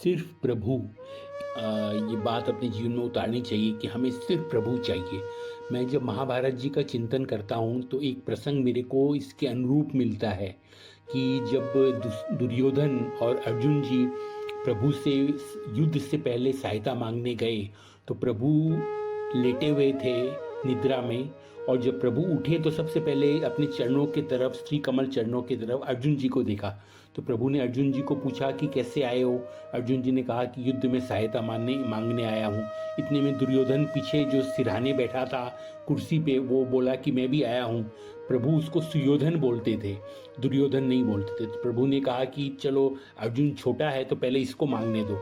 सिर्फ प्रभु ये बात अपने जीवन में उतारनी चाहिए कि हमें सिर्फ प्रभु चाहिए। मैं जब महाभारत जी का चिंतन करता हूँ तो एक प्रसंग मेरे को इसके अनुरूप मिलता है कि जब दुर्योधन और अर्जुन जी प्रभु से युद्ध से पहले सहायता मांगने गए तो प्रभु लेटे हुए थे निद्रा में। और जब प्रभु उठे तो सबसे पहले अपने चरणों की तरफ, श्री कमल चरणों की तरफ अर्जुन जी को देखा। तो प्रभु ने अर्जुन जी को पूछा कि कैसे आए हो। अर्जुन जी ने कहा कि युद्ध में सहायता मांगने आया हूँ। इतने में दुर्योधन पीछे जो सिरहाने बैठा था कुर्सी पे, वो बोला कि मैं भी आया हूँ। प्रभु उसको सुयोधन बोलते थे, दुर्योधन नहीं बोलते थे। तो प्रभु ने कहा कि चलो अर्जुन छोटा है तो पहले इसको मांगने दो।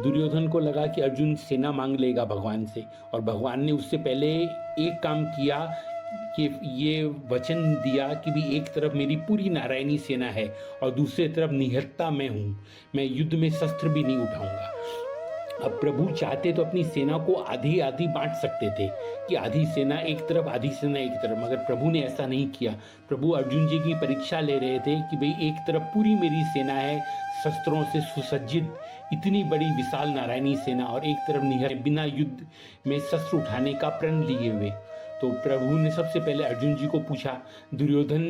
दुर्योधन को लगा कि अर्जुन सेना मांग लेगा भगवान से, और भगवान ने उससे पहले एक काम किया कि ये वचन दिया कि भी एक तरफ मेरी पूरी नारायणी सेना है और दूसरी तरफ निहत्था मैं हूँ, मैं युद्ध में शस्त्र भी नहीं उठाऊंगा। अब प्रभु चाहते तो अपनी सेना को आधी आधी बांट सकते थे कि आधी सेना एक तरफ आधी सेना एक तरफ, मगर प्रभु ने ऐसा नहीं किया। प्रभु अर्जुन जी की परीक्षा ले रहे थे कि भाई एक तरफ पूरी मेरी सेना है शस्त्रों से सुसज्जित, इतनी बड़ी विशाल नारायणी सेना, और एक तरफ निहर बिना युद्ध में शस्त्र उठाने का प्रण लिए हुए। तो प्रभु ने सबसे पहले अर्जुन जी को पूछा। दुर्योधन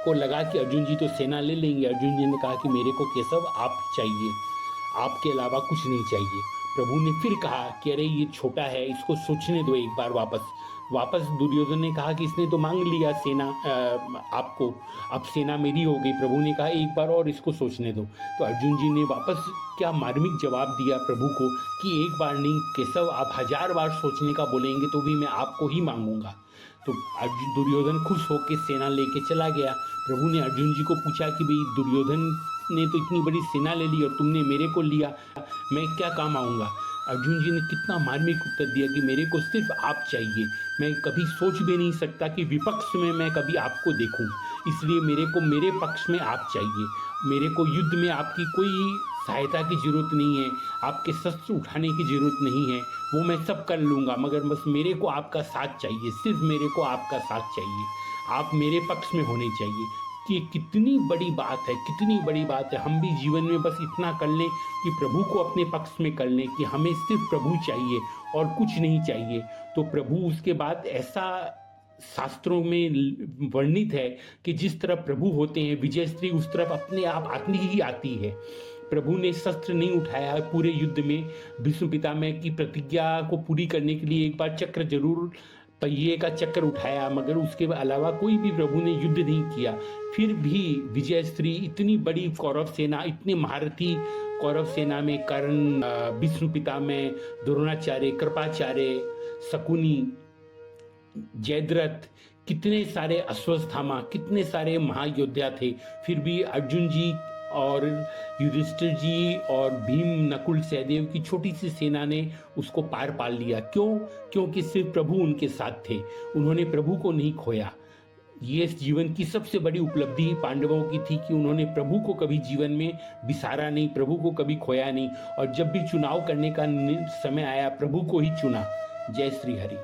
को लगा कि अर्जुन जी तो सेना ले लेंगे। अर्जुन जी ने कहा कि मेरे को केशव आप चाहिए, आपके अलावा कुछ नहीं चाहिए। प्रभु ने फिर कहा कि अरे ये छोटा है, इसको सोचने दो एक बार। वापस दुर्योधन ने कहा कि इसने तो मांग लिया सेना आपको, अब सेना मेरी हो गई। प्रभु ने कहा एक बार और इसको सोचने दो। तो अर्जुन जी ने वापस क्या मार्मिक जवाब दिया प्रभु को कि एक बार नहीं केशव, आप 1000 बार सोचने का बोलेंगे तो भी मैं आपको ही मांगूंगा। तो दुर्योधन खुश होकर सेना लेके चला गया। प्रभु ने अर्जुन जी को पूछा कि भाई दुर्योधन ने तो इतनी बड़ी सेना ले ली और तुमने मेरे को लिया, मैं क्या काम आऊँगा। अर्जुन जी ने कितना मार्मिक उत्तर दिया कि मेरे को सिर्फ आप चाहिए, मैं कभी सोच भी नहीं सकता कि विपक्ष में मैं कभी आपको देखूं, इसलिए मेरे को मेरे पक्ष में आप चाहिए। मेरे को युद्ध में आपकी कोई सहायता की जरूरत नहीं है, आपके शस्त्र उठाने की जरूरत नहीं है, वो मैं सब कर लूँगा, मगर बस मेरे को आपका साथ चाहिए, सिर्फ मेरे को आपका साथ चाहिए, आप मेरे पक्ष में होने चाहिए। कि कितनी बड़ी बात है, कितनी बड़ी बात है। हम भी जीवन में बस इतना कर लें कि प्रभु को अपने पक्ष में कर लें कि हमें सिर्फ प्रभु चाहिए और कुछ नहीं चाहिए। तो प्रभु उसके बाद ऐसा शास्त्रों में वर्णित है कि जिस तरफ प्रभु होते हैं विजय स्त्री उस तरफ अपने आप आती ही आती है। प्रभु ने शस्त्र नहीं उठाया पूरे युद्ध में। भीष्म पितामह की प्रतिज्ञा को पूरी करने के लिए एक बार चक्र जरूर, पहिए का चक्कर उठाया, मगर उसके अलावा कोई भी प्रभु ने युद्ध नहीं किया। फिर भी विजय स्त्री इतनी बड़ी कौरव सेना, इतने महारथी कौरव सेना में कर्ण, भीष्म पितामह, द्रोणाचार्य, कृपाचार्य, शकुनी, जयद्रथ, कितने सारे अश्वत्थामा, कितने सारे महायोद्धा थे। फिर भी अर्जुन जी और युधिष्ठिर जी और भीम, नकुल, सहदेव की छोटी सी सेना ने उसको पार पा लिया। क्यों? क्योंकि सिर्फ प्रभु उनके साथ थे, उन्होंने प्रभु को नहीं खोया। ये जीवन की सबसे बड़ी उपलब्धि पांडवों की थी कि उन्होंने प्रभु को कभी जीवन में बिसारा नहीं, प्रभु को कभी खोया नहीं, और जब भी चुनाव करने का समय आया प्रभु को ही चुना। जय श्री हरि।